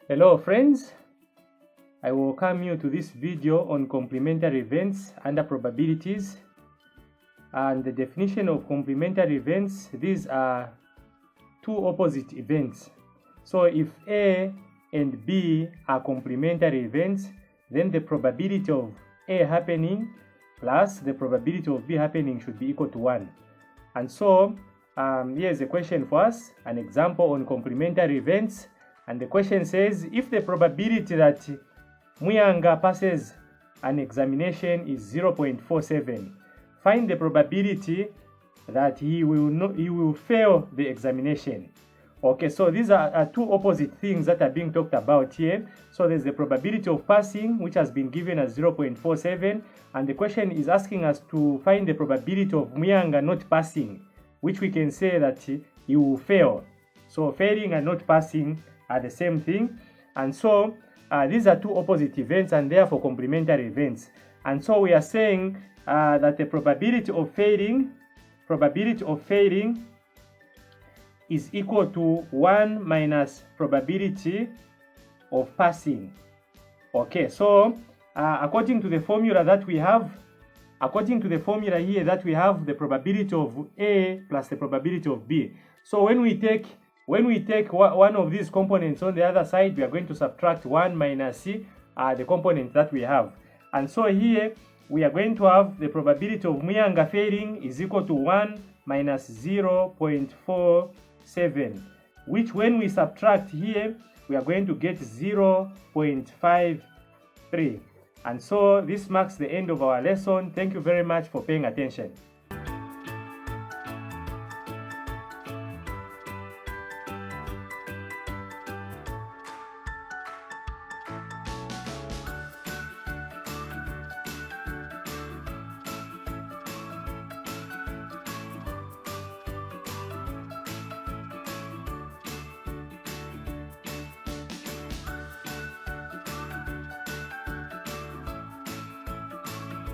Hello friends, I welcome you to this video on complementary events under probabilities. And the definition of complementary events, these are two opposite events. So if A and B are complementary events, then the probability of A happening plus the probability of B happening should be equal to 1. And so here's a question for us, an example on complementary events. And the question says, if the probability that Muyanga passes an examination is 0.47, find the probability that he will fail the examination. Okay, so these are two opposite things that are being talked about here. So there's the probability of passing, which has been given as 0.47, and the question is asking us to find the probability of Muyanga not passing, which we can say that he will fail. So failing and not passing are the same thing. And so these are two opposite events and therefore complementary events. And so we are saying that the probability of failing is equal to 1 minus probability of passing. Okay, so according to the formula that we have, here that we have the probability of A plus the probability of B. So when we take one of these components on the other side, we are going to subtract 1 minus the component that we have. And so here we are going to have the probability of Muyanga failing is equal to 1 minus 0.47, which when we subtract here, we are going to get 0.53. And so this marks the end of our lesson. Thank you very much for paying attention.